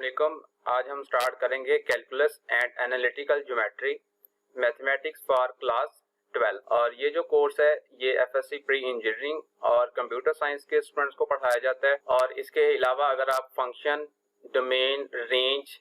वालेकुम। आज हम स्टार्ट करेंगे calculus and analytical geometry mathematics for class 12 और ये जो कोर्स है ये एफएससी प्री इंजीनियरिंग और कंप्यूटर साइंस के स्टूडेंट्स को पढ़ाया जाता है। और इसके अलावा अगर आप function, domain, range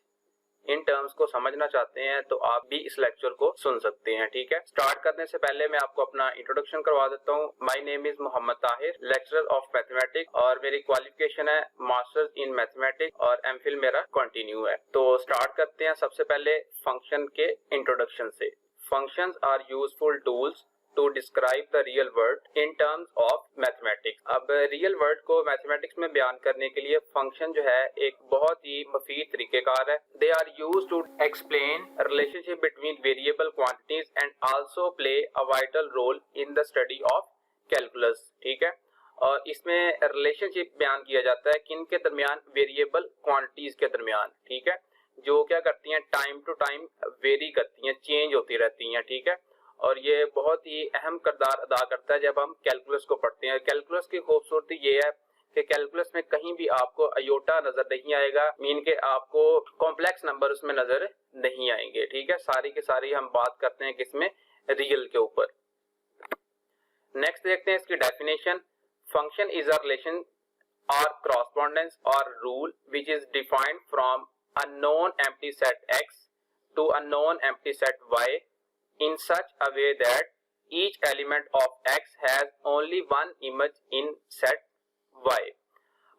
in terms को समझना चाहते हैं तो आप भी इस लेक्चर को सुन सकते हैं। ठीक है, स्टार्ट करने से पहले मैं आपको अपना इंट्रोडक्शन करवा देता हूँ। My name is Mohammad Tahir, lecturer of mathematics और मेरी क्वालिफिकेशन है मास्टर्स इन मैथमेटिक्स और एमफिल मेरा कंटिन्यू है। तो स्टार्ट करते हैं सबसे पहले फंक्शन के इंट्रोडक्शन से। Functions are useful tools to describe the real world in terms of mathematics. अब रियल वर्ल्ड को मैथमेटिक्स में बयान करने के लिए फंक्शन जो है एक बहुत ही मुफीद तरीकेकार है। They are used to explain relationship between variable quantities and also play a vital role in the study of calculus. ठीक है, और इसमें रिलेशनशिप बयान किया जाता है किन के दरमियान, वेरिएबल क्वांटिटीज के दरमियान। ठीक है, जो क्या करती हैं, टाइम टू टाइम वेरी करती हैं, चेंज होती रहती हैं। ठीक है, और ये बहुत ही अहम किरदार अदा करता है जब हम कैलकुलस को पढ़ते हैं। कैलकुलस की खूबसूरती ये है कि कैलकुलस में कहीं भी आपको अयोटा नजर नहीं आएगा, मीन के आपको कॉम्प्लेक्स नंबर उसमें नजर नहीं आएंगे। ठीक है, सारी की सारी हम बात करते हैं किसमें, रियल के ऊपर। नेक्स्ट देखते हैं इसकी definition. Function is a relation और correspondence or rule which is defined from a known empty set x to a known empty set y in such a way that each element of x has only one image in set y।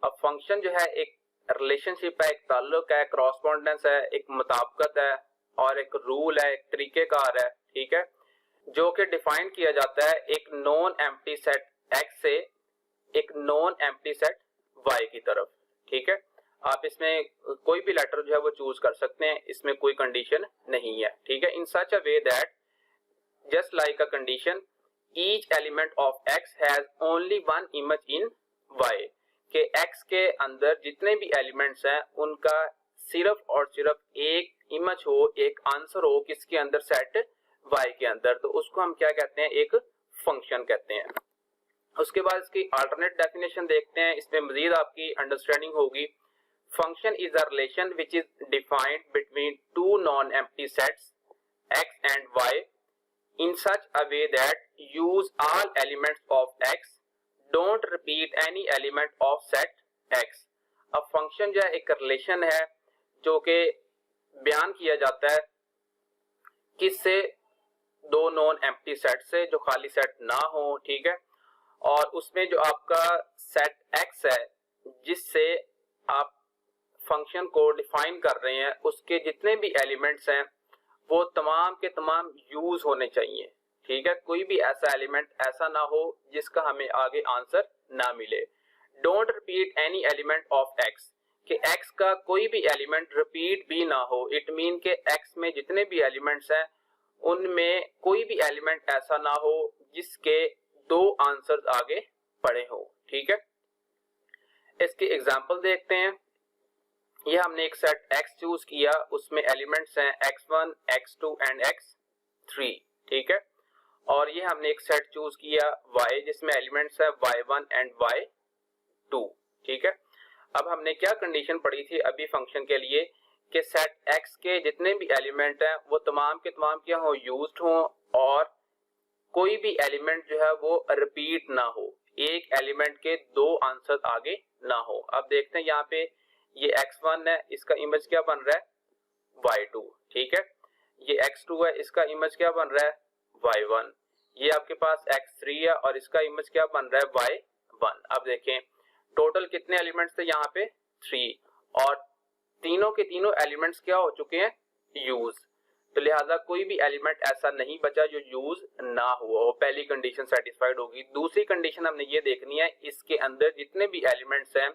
अब function जो है एक relationship है, एक ताल्लुक है, क्रॉसपॉन्डेंस है, एक मुताबिकत है और एक रूल है, एक तरीकेकार है। ठीक है, जो कि डिफाइन किया जाता है एक नॉन एम्प्टी सेट x से एक नॉन एम्प्टी सेट y की तरफ। ठीक है, आप इसमें कोई भी लेटर जो है वो चूज कर सकते हैं, इसमें कोई कंडीशन नहीं है। ठीक है, in such a way that just like a condition each element of x has only one image in y, के x के अंदर जितने भी एलिमेंट्स हैं उनका सिर्फ और सिर्फ एक इमेज हो, एक आंसर हो किसके अंदर, सेट y के अंदर। तो उसको हम क्या कहते हैं, एक फंक्शन कहते हैं। उसके बाद इसकी अल्टरनेट डेफिनेशन देखते हैं, इसमें मजीद आपकी अंडरस्टैंडिंग होगी। Function is a relation which is defined between two non empty sets x and y in such a way that use all elements of x, don't repeat any element of set x। अब function जो है एक relation है जो कि बयान किया जाता है किससे, दो नॉन एम्प्टी सेट से जो खाली सेट ना हो। ठीक है, और उसमें जो आपका सेट x है जिससे आप फंक्शन को डिफाइन कर रहे हैं उसके जितने भी एलिमेंट्स हैं वो तमाम के तमाम यूज होने चाहिए। ठीक है, कोई भी ऐसा एलिमेंट ऐसा ना हो जिसका हमें आगे आंसर ना मिले। Don't repeat any element of x, कि x का कोई भी एलिमेंट रिपीट भी ना हो। इट मीन के x में जितने भी एलिमेंट्स हैं उनमें कोई भी एलिमेंट ऐसा ना हो जिसके दो आंसर्स आगे पड़े हो। ठीक है, इसकी एग्जांपल देखते हैं। ये हमने एक सेट x चूज किया, उसमें एलिमेंट्स हैं x1, x2 एंड x3। ठीक है, और ये हमने एक सेट चूज किया y जिसमें एलिमेंट्स है y1 एंड y2। ठीक है, अब हमने क्या कंडीशन पढ़ी थी अभी फंक्शन के लिए कि सेट x के जितने भी एलिमेंट हैं वो तमाम के तमाम क्या हो, यूज्ड हो और कोई भी एलिमेंट जो है वो रिपीट ना हो, एक एलिमेंट के दो आंसर आगे ना हो। अब देखते हैं यहाँ पे ये x1 है, इसका इमेज क्या बन रहा है, y2। ठीक है, ये x2 है, इसका इमेज क्या बन रहा है, y1। ये आपके पास x3 है और इसका इमेज क्या बन रहा है, y1। अब देखें टोटल कितने एलिमेंट्स थे यहाँ पे, 3, और तीनों के तीनों एलिमेंट्स क्या हो चुके हैं, यूज। तो लिहाजा कोई भी एलिमेंट ऐसा नहीं बचा जो यूज ना हुआ हो। पहली कंडीशन सेटिस्फाइड होगी। दूसरी कंडीशन हमने ये देखनी है इसके अंदर जितने भी एलिमेंट्स हैं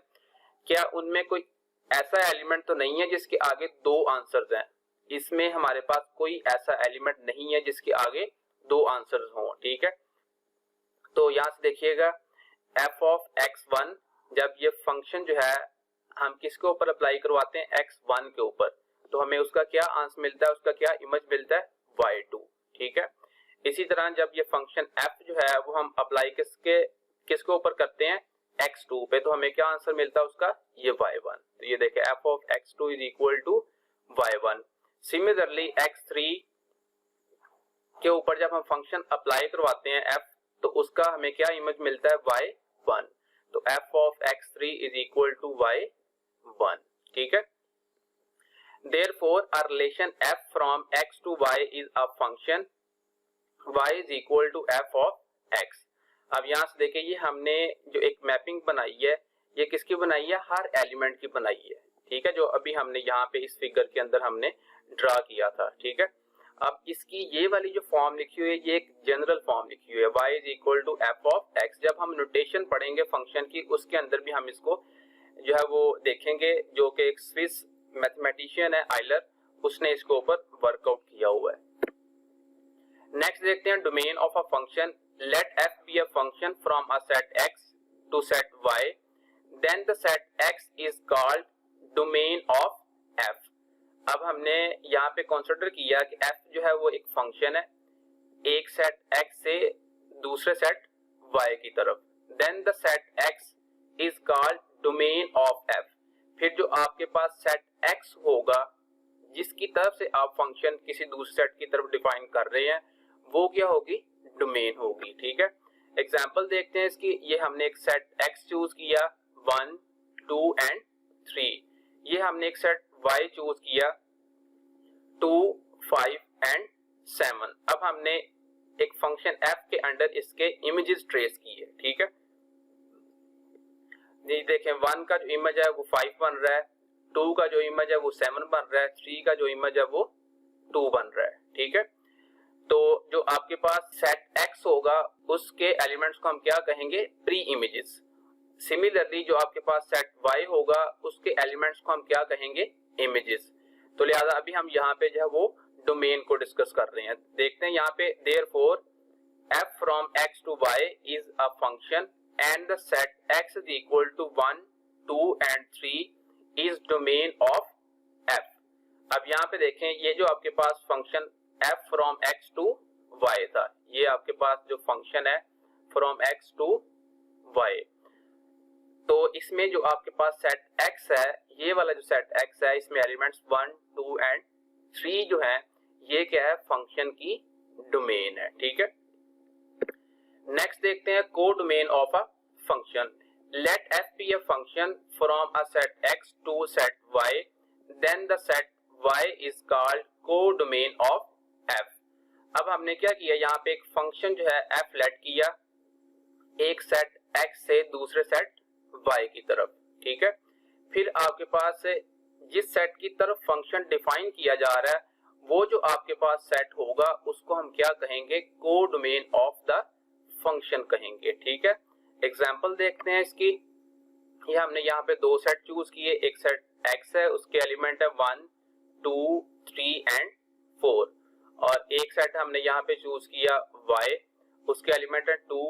क्या उनमें कोई ऐसा एलिमेंट तो नहीं है जिसके आगे दो आंसर्स हैं। इसमें हमारे पास कोई ऐसा एलिमेंट नहीं है जिसके आगे दो आंसर्स हों। ठीक है, तो यहां से देखिएगा f ऑफ x1, जब ये फंक्शन जो है हम किसके ऊपर अप्लाई करवाते हैं, x1 के ऊपर, तो हमें उसका क्या आंसर मिलता है, उसका क्या इमेज मिलता है, y2। ठीक है, इसी तरह जब ये फंक्शन f जो है वो हम अप्लाई किसके ऊपर करते हैं, x2 पे, तो हमें क्या आंसर मिलता है उसका, ये y1। तो ये देखें f of x2 is equal to y1। Similarly x3 के ऊपर जब हम फंक्शन अप्लाई करवाते हैं f, तो उसका हमें क्या इमेज मिलता है, y1। तो f of x3 is equal to y1। ठीक है। Therefore, a relation f from x to y is a function y is equal to f of x। अब यहाँ से देखिए, ये हमने जो एक मैपिंग बनाई है, ये किसकी बनाई है, हर एलिमेंट की बनाई है। ठीक है, जो अभी हमने यहाँ पे इस फिगर के अंदर हमने ड्रा किया था। ठीक है, अब इसकी ये वाली जो फॉर्म लिखी हुई है, ये एक जनरल फॉर्म लिखी हुई है, y is equal to f of x. जब हम नोटेशन पढ़ेंगे फंक्शन की, उसके अंदर भी हम इसको जो है वो देखेंगे, जो कि एक स्विस मैथमेटिशियन है आइलर, उसने इसके ऊपर वर्कआउट किया हुआ है। नेक्स्ट देखते हैं domain of a function. Let f be a function from a set x to set y, then the set x is called domain of f। अब हमने यहाँ पे कंसीडर किया कि f जो है वो एक फंक्शन है एक सेट x से दूसरे सेट y की तरफ, then the set x is called domain of f। फिर जो आपके पास सेट x होगा जिसकी तरफ से आप फंक्शन किसी दूसरे सेट की तरफ डिफाइन कर रहे हैं, वो क्या होगी, डोमेन होगी। ठीक है, एग्जांपल देखते हैं इसकी। ये हमने एक सेट x चूज किया 1, 2 एंड 3। ये हमने एक सेट y चूज किया 2, 5 एंड 7। अब हमने एक फंक्शन f के अंडर इसके इमेजेस ट्रेस किए। ठीक है, ये देखें 1 का जो इमेज है वो 5 बन रहा है, 2 का जो इमेज है वो 7 बन रहा है, 3 का जो इमेज है वो 2 बन रहा है। ठीक है, तो जो आपके पास सेट x होगा उसके एलिमेंट्स को हम क्या कहेंगे, प्री इमेजेस। सिमिलरली जो आपके पास सेट y होगा उसके एलिमेंट्स को हम क्या कहेंगे, इमेजेस। तो लिहाजा अभी हम यहाँ पे जो है वो डोमेन को डिस्कस कर रहे हैं। देखते हैं यहाँ पे, therefore f from x to y is a function and the set x is equal to 1, 2 and 3 is domain of f। अब यहाँ पे देखें, ये जो आपके पास function f from x to y था, ये आपके पास जो फंक्शन है from x to y, तो इसमें जो आपके पास सेट x है, ये वाला जो सेट x है, इसमें एलिमेंट्स 1, 2 एंड 3 जो है, ये क्या है, फंक्शन की डोमेन है। ठीक है, नेक्स्ट देखते हैं codomain of a function. Let f be a function from a set x to set y, then the set y is called codomain of f। अब हमने क्या किया, यहाँ पे एक फंक्शन जो है f लेट किया एक सेट x से दूसरे सेट y की तरफ। ठीक है, फिर आपके पास जिस सेट की तरफ फंक्शन डिफाइन किया जा रहा है, वो जो आपके पास सेट होगा उसको हम क्या कहेंगे, को डोमेन ऑफ द फंक्शन कहेंगे। ठीक है, एग्जांपल देखते हैं इसकी। ये हमने यहाँ पे दो सेट चूज किए, एक सेट x है उसके एलिमेंट है 1, 2, 3 एंड 4, और एक सेट हमने यहाँ पे चूज किया y, उसके एलिमेंट है 2,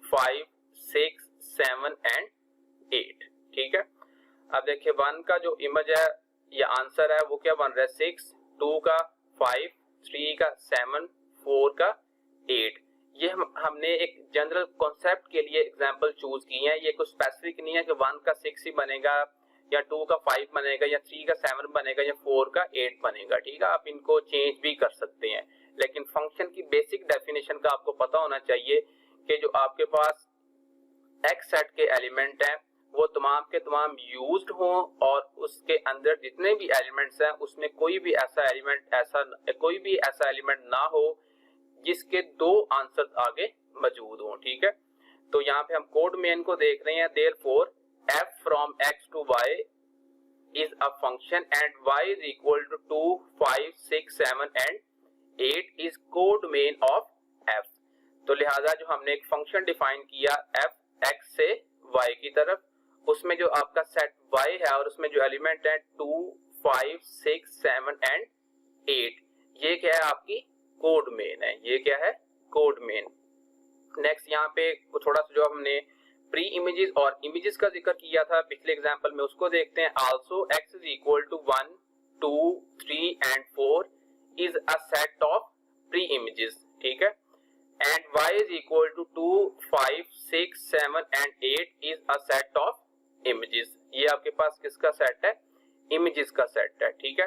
5, 6, 7 एंड 8। ठीक है, अब देखिए 1 का जो इमेज है या आंसर है वो क्या बन रहा है, 6, 2 का 5, 3 का 7, 4 का 8। ये हमने एक जनरल कॉन्सेप्ट के लिए एग्जांपल चूज की है, ये कुछ स्पेसिफिक नहीं है कि 1 का 6 ही बनेगा या 2 का 5 बनेगा या 3 का 7 बनेगा या 4 का 8 बनेगा। ठीक है, आप इनको चेंज भी कर सकते हैं, लेकिन फंक्शन की बेसिक डेफिनेशन का आपको पता होना चाहिए कि जो आपके पास x सेट के एलिमेंट हैं वो तमाम के तमाम यूज्ड हों, और उसके अंदर जितने भी एलिमेंट्स हैं उसमें कोई भी ऐसा एलिमेंट ना हो जिसके दो आंसर आगे मौजूद हों। ठीक है, तो यहाँ पे हम कोड मेन को देख रहे हैं। Therefore f from x to y is a function and y is equal to 2, 5, 6, 7 and 8 is codomain of f। तो लिहाजा जो हमने एक फंक्शन डिफाइन किया f x से y की तरफ, उसमें जो आपका सेट y है और उसमें जो एलिमेंट है 2, 5, 6, 7 एंड 8, ये क्या है, आपकी कोड मेन है। ये क्या है, कोड मेन। नेक्स्ट यहाँ पे थोड़ा सा जो हमने प्री इमेजेस और इमेजेस का जिक्र किया था पिछले एग्जांपल में, उसको देखते हैं। Also x is equal to 1, 2, 3 and 4 is a set of pre images. ठीक है, and y is equal to 2, 5, 6, 7 and 8 is a set of images. ये आपके पास किसका सेट है? इमेजेस का सेट है, ठीक है।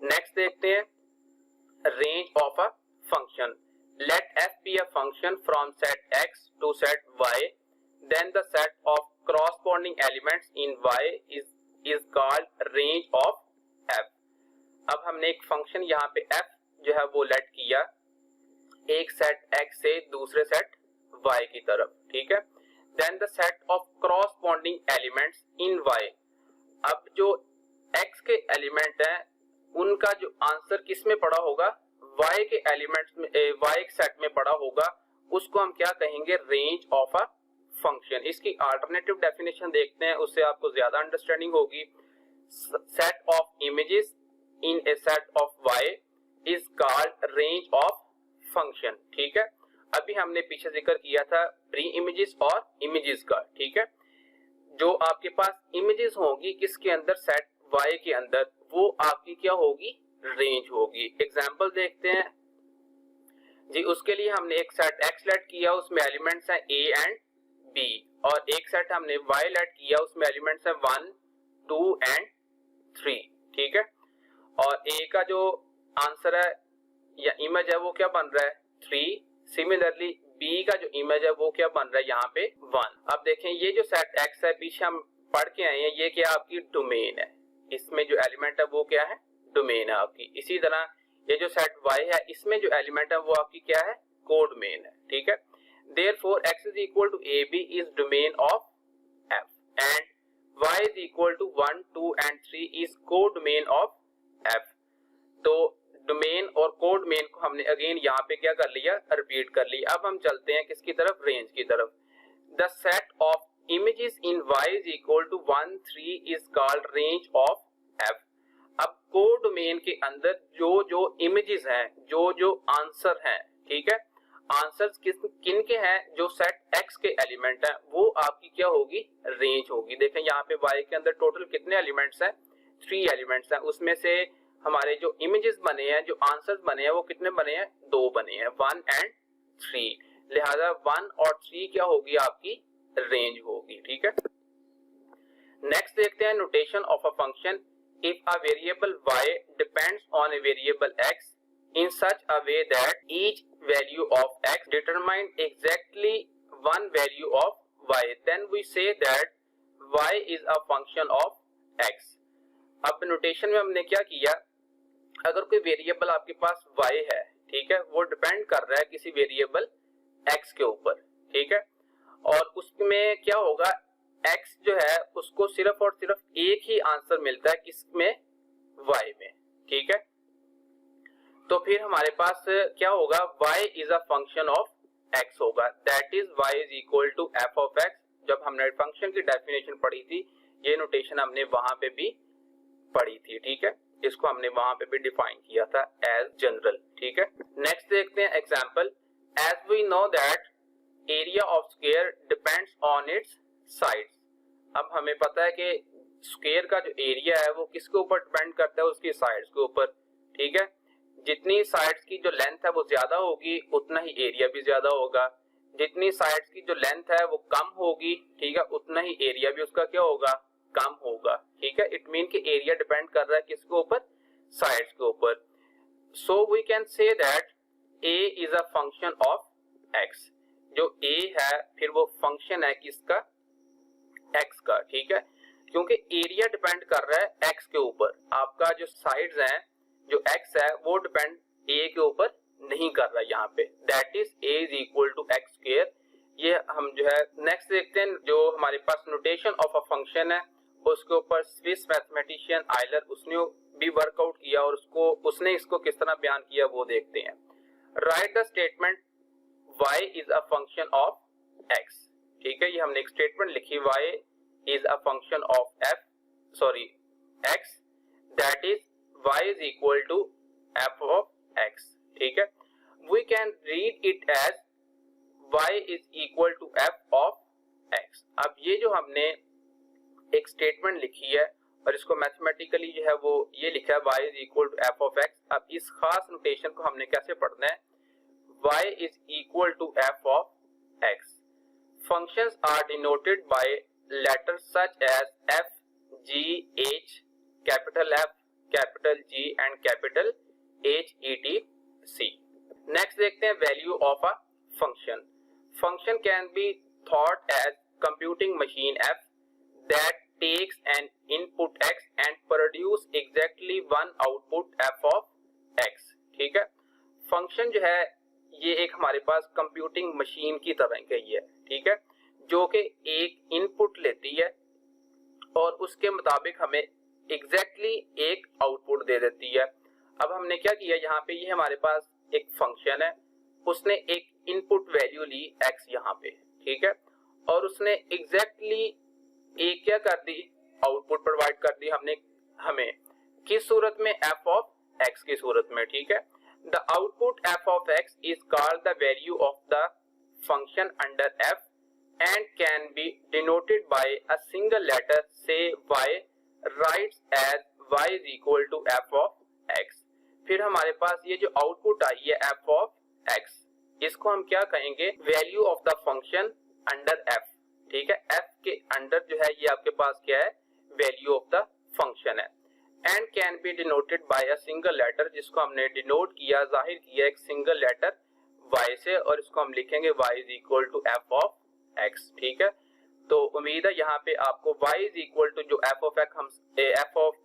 नेक्स्ट देखते हैं range of a function. Let f be a function from set x to set y, then the set of corresponding elements in y is called range of f। अब हमने एक function यहाँ पे f जो है वो लेट किया एक सेट x से दूसरे सेट y की तरफ, ठीक है। Then the set of corresponding elements in y। अब जो x के एलिमेंट हैं उनका जो आंसर किस में पड़ा होगा? y के एलिमेंट्स में, y के सेट में पड़ा होगा, उसको हम क्या कहेंगे? Range of a function. इसकी अल्टरनेटिव डेफिनेशन देखते हैं, उससे आपको ज्यादा अंडरस्टैंडिंग होगी। Set of images in A set of y is called range of function, ठीक है। अभी हमने पीछे जिक्र किया था प्री इमेजेस और इमेजेस का, ठीक है। जो आपके पास इमेजेस होगी किसके अंदर? सेट y के अंदर, वो आपकी क्या होगी? रेंज होगी। एग्जांपल देखते हैं जी। उसके लिए हमने एक सेट x लेट किया, उसमें एलिमेंट्स हैं a एंड b, और एक सेट हमने y लेट किया, उसमें एलिमेंट्स हैं 1, 2 एंड 3, ठीक है। और a का जो आंसर है या इमेज है वो क्या बन रहा है? 3। सिमिलरली b का जो इमेज है वो क्या बन रहा है? यहाँ पे 1। अब देखें ये जो सेट x है, पीछे हम पढ़ के आए हैं, ये क्या आपकी डोमेन है। इसमें जो एलिमेंट है वो क्या है? डोमेन है आपकी। इसी तरह ये जो सेट y है, इसमें जो एलिमेंट है वो आपकी क्या है? कोडोमेन है, ठीक है। Therefore x is equal to ab is domain of f and y is equal to 1, 2 and 3 is codomain of f। तो डोमेन और कोडोमेन को हमने अगेन यहाँ पे क्या कर लिया? रिपीट कर लिया। अब हम चलते हैं किसकी तरफ? रेंज की तरफ। The set of images in y is equal to 1, 3 is called range of f। अब कोडोमेन के अंदर जो जो इमेजेस हैं, जो जो आंसर हैं, ठीक है, आंसर्स किन के हैं? जो सेट x के एलिमेंट हैं वो आपकी क्या होगी? रेंज होगी। देखें यहाँ पे y के अंदर टोटल कितने एलिमेंट्स हैं? 3 एलिमेंट्स हैं। उसमें से हमारे जो इमेजेस बने हैं, जो आंसर्स बने हैं, वो कितने बने हैं? 2 बने हैं, 1 एंड 3। लिहाजा 1 और 3 क्या होगी? आपकी रेंज होगी, ठीक है। नेक्स्ट देखते हैं notation of a function. If a variable y depends on a variable x in such a way that each value of x determine exactly one value of y, then we say that y is a function of x। अब notation में हमने क्या किया? अगर कोई variable आपके पास y है, ठीक है, वो डिपेंड कर रहा है किसी वेरिएबल x के ऊपर, ठीक है, और उसमें क्या होगा? x जो है उसको सिर्फ और सिर्फ एक ही आंसर मिलता है, किसमें? y में, ठीक है। तो फिर हमारे पास क्या होगा? y is a function of x होगा, that is y is equal to f of x। जब हमने फंक्शन की डेफिनेशन पढ़ी थी, ये नोटेशन हमने वहां पे भी पढ़ी थी, ठीक है। इसको हमने वहां पे भी डिफाइन किया था एज जनरल, ठीक है। नेक्स्ट देखते हैं example. As we know that area of square depends on its sides. अब हमें पता है कि स्क्वायर का जो एरिया है वो किसके ऊपर डिपेंड करता है? उसकी साइड्स के ऊपर, ठीक है। जितनी साइड्स की जो लेंथ है वो ज्यादा होगी, उतना ही एरिया भी ज्यादा होगा। जितनी साइड्स की जो लेंथ है वो कम होगी, ठीक है, उतना ही एरिया भी उसका क्या होगा? कम होगा, ठीक है। इट मीन कि एरिया डिपेंड कर रहा है किसके ऊपर? साइड्स के ऊपर। So we can say that a is a function of x। जो a है फिर वो फंक्शन है किसका? x का, ठीक है, क्योंकि एरिया डिपेंड कर रहा है x के ऊपर। आपका जो साइड्स हैं, जो x है, वो डिपेंड a के ऊपर नहीं कर रहा है यहाँ पे। That is a is equal to x square. ये हम जो है नेक्स्ट देखते हैं, जो हमारे पास नोटेशन ऑफ अ फंक्शन है, उसके ऊपर स्विस मैथमेटिशियन आयलर उसने भी वर्कआउट किया और उसने इसको किस तरह बयान किया वो देखते हैं। Right the statement y is a function of x, ठीक है। ये हमने एक स्टेटमेंट लिखी, y is a function of x, that is y is equal to f of x, ठीक है। We can read it as y is equal to f of x। अब ये जो हमने एक स्टेटमेंट लिखी है और इसको मैथमेटिकली जो है वो ये लिखा है y is equal to f of x। अब इस खास नोटेशन को हमने कैसे पढ़ना है? y is equal to f of x. Functions are denoted by letters such as f, g, h, capital F, capital G and capital H, etc. Next देखते हैं value of a function. Function can be thought as computing machine f that takes an input x and produce exactly one output f of x. ठीक है, function जो है ये एक हमारे पास computing machine की तरह का ही है, ठीक है, जो कि एक इनपुट लेती है और उसके मुताबिक हमें एग्जैक्टली एक आउटपुट दे देती है. अब हमने क्या किया, यहाँ पे ये हमारे पास एक फंक्शन है, उसने एक इनपुट वैल्यू ली x यहाँ पे, ठीक है, और उसने एग्जैक्टली एक क्या कर दी, आउटपुट प्रोवाइड कर दी हमने हमें किस सूरत में, f ऑफ x की सूरत में, ठीक है. The output f of x is called the value of the function under f and can be denoted by a single letter say y writes as y is equal to f of x. फिर हमारे पास ये जो output I है f of x, इसको हम क्या कहेंगे, value of the function under f, ठीक है. f के अंडर जो है ये आपके पास क्या है, वैल्यू ऑफ द फंक्शन है. And can be denoted by a single letter, जिसको हमने डिनोट किया, जाहिर किया एक सिंगल लेटर y से, और इसको हम लिखेंगे y is equal to f of x, ठीक है. तो उम्मीद है यहाँ पे आपको y इज इक्वल टू जो f ऑफ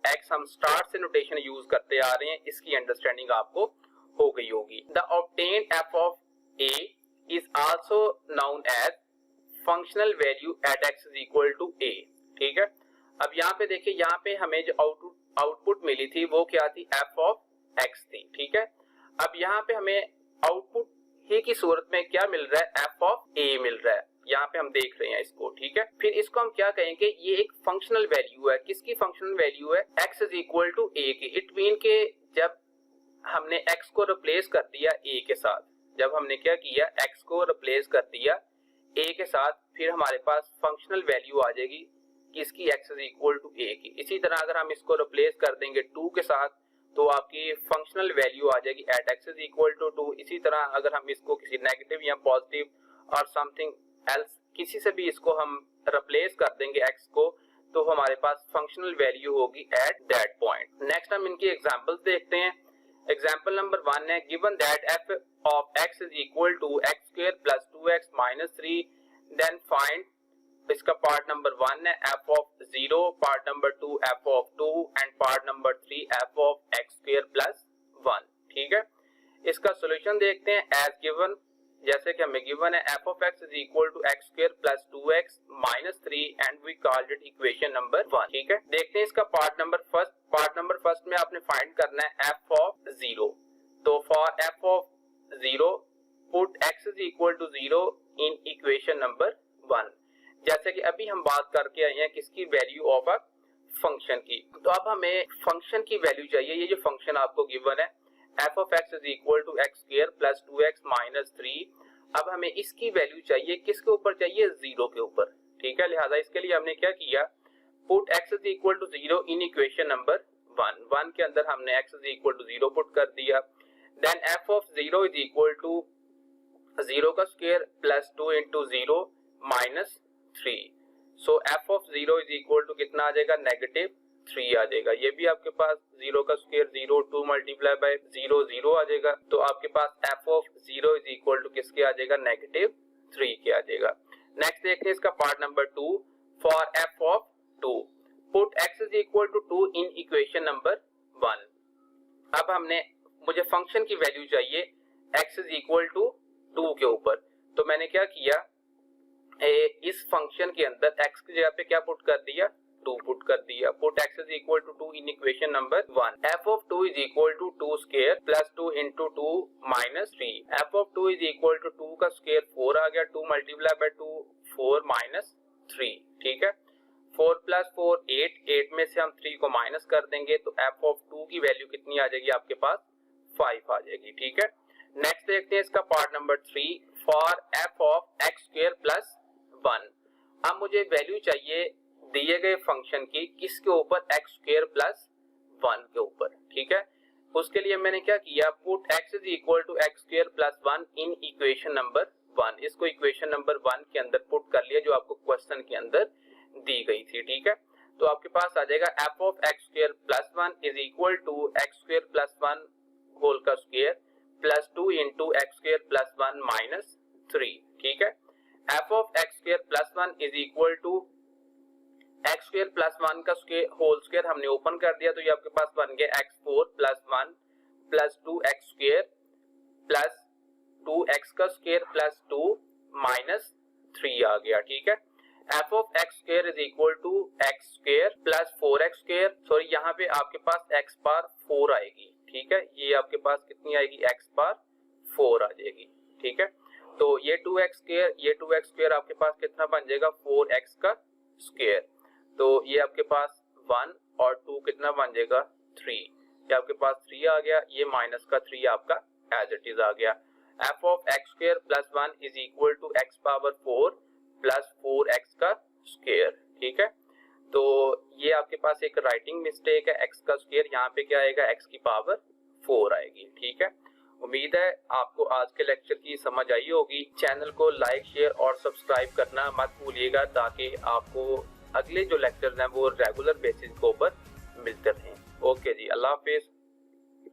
x हम स्टार्ट से नोटेशन यूज करते आ रहे हैं, इसकी अंडरस्टैंडिंग आपको हो गई होगी. The obtained f of a is also known as functional value at x is equal to a, ठीक है. अब यहाँ पे देखिए, यहाँ पे हमें जो आउटपुट मिली थी वो क्या थी, f ऑफ x थी, ठीक है. अब यहाँ पे हमें आउटपुट ही की सूरत में क्या मिल रहा है, f ऑफ a मिल रहा है, यहाँ पे हम देख रहे हैं इसको, ठीक है. फिर इसको हम क्या कहेंगे, ये एक फंक्शनल वैल्यू है. किसकी फंक्शनल वैल्यू है, x is equal to a की. इट मीन के जब हमने x को रिप्लेस कर दिया a के साथ, जब हमने क्या किया, x को रिप्लेस कर दिया a के साथ, फिर हमारे पास फंक्शनल वैल्यू आ जाएगी किसकी, x is equal to a की. इसी तरह अगर हम इसको रिप्लेस कर देंगे 2 के साथ, तो आपकी फंक्शनल वैल्यू आ जाएगी at x is equal to 2. इसी तरह अगर हम इसको किसी नेगेटिव या पॉजिटिव और समथिंग एल्स किसी से भी इसको हम रिप्लेस कर देंगे x को, तो हमारे पास फंक्शनल वैल्यू होगी एट दैट पॉइंट. नेक्स्ट हम इनकी एग्जांपल्स देखते हैं. एग्जांपल नंबर 1 है, given that f of x is equal to x square plus 2x minus 3, then find. इसका पार्ट नंबर 1 है f of 0, part number 2 f of 2 and part number 3 f of x square plus 1, ठीक है. इसका solution देखते हैं as given, जैसे कि हमें गिवन है f of x is equal to x square plus 2x minus 3 and we called it equation number 1, ठीक है. देखते हैं इसका पार्ट नंबर फर्स्ट में आपने फाइंड करना है f ऑफ 0. तो for f of 0 put x is equal to 0 in equation number 1. जैसे कि अभी हम बात करके आए हैं किसकी, वैल्यू ऑफ अ फंक्शन की. तो अब हमें फंक्शन की वैल्यू चाहिए. ये जो फंक्शन आपको गिवन है f of x is equal to x square plus 2x minus 3, अब हमें इसकी वैल्यू चाहिए, किसके ऊपर चाहिए, 0 के ऊपर, ठीक है. लिहाजा इसके लिए हमने क्या किया, put x is equal to 0 in equation number 1 के अंदर हमने x is equal to 0 put कर दिया. Then f of 0 is equal to 0 का square plus 2 into 0 minus 3. So f of 0 is equal to कितना आ जाएगा, नेगेटिव 3 आ जाएगा. ये भी आपके पास 0 का स्क्वायर 0, 2 मल्टीप्लाई बाय 0 0 आ जाएगा. तो आपके पास f of 0 is equal to किसके आ जाएगा, नेगेटिव 3 के आ जाएगा. नेक्स्ट देखते हैं इसका part number 2. For f of 2 put x is equal to 2 in equation number 1. अब मुझे फंक्शन की वैल्यू चाहिए x इज इक्वल टू 2 के ऊपर. तो मैंने क्या किया, इस फंक्शन के अंदर x की जगह पे क्या पुट कर दिया, 2 पुट कर दिया. Put x is equal to 2 in equation number 1. f of 2 is equal to 2 square plus 2 into 2 minus 3. f of 2 is equal to 2 का स्क्वायर 4 आ गया, 2 मल्टीप्लाई बाय 2 4 माइनस 3, ठीक है. 4 प्लस 4 8 में से हम 3 को माइनस कर देंगे, तो f ऑफ 2 की वैल्यू कितनी आ जाएगी, आपके पास 5 आ जाएगी, ठीक है. नेक्स्ट देखते हैं इसका part number 3. For f of x square plus 1. अब मुझे वैल्यू चाहिए दिए गए फंक्शन की किसके ऊपर, x स्क्वायर प्लस 1 के ऊपर, ठीक है. उसके लिए मैंने क्या किया, put x is equal to x square plus 1 in equation number 1। इसको इक्वेशन नंबर 1 के अंदर पुट कर लिया जो आपको क्वेश्चन के अंदर दी गई थी। ठीक है, तो आपके पास आ जाएगा f of x square plus 1 is equal to x square plus 1 whole का square plus 2 into x square plus 1 minus 3। ठीक है, f of x square plus 1 is equal to x square plus 1 का होल स्क्वायर हमने open कर दिया, तो ये आपके पास बन गया x4 plus 1 plus 2 x square plus 2 x का स्क्वायर प्लस 2 माइनस 3 आ गया। ठीक है, f of x square is equal to x square plus 4x square, sorry यहाँ पे आपके पास x पावर 4 आएगी। ठीक है, ये आपके पास कितनी आएगी, x पावर 4 आ जाएगी। ठीक है, तो ये 2x स्क्वायर, ये 2x स्क्वायर आपके पास कितना बन जाएगा, 4x का स्क्वायर। तो ये आपके पास 1 और 2 कितना बन जाएगा, 3। ये आपके पास 3 आ गया, ये माइनस का 3 आपका एज इट इज आ गया। f of x square plus 1 is equal to x power 4 plus 4x का स्क्वायर। ठीक है, तो ये आपके पास एक राइटिंग मिस्टेक है, x का स्क्वायर यहाँ पे क्या आएगा, x की पावर 4 आएगी। ठीक है, उम्मीद है आपको आज के लेक्चर की समझ आई होगी। चैनल को लाइक, शेयर और सब्सक्राइब करना मत भूलिएगा ताकि आपको अगले जो लेक्चर्स हैं वो रेगुलर बेसिस के ऊपर मिलते रहें। ओके जी, अल्लाह हाफिज।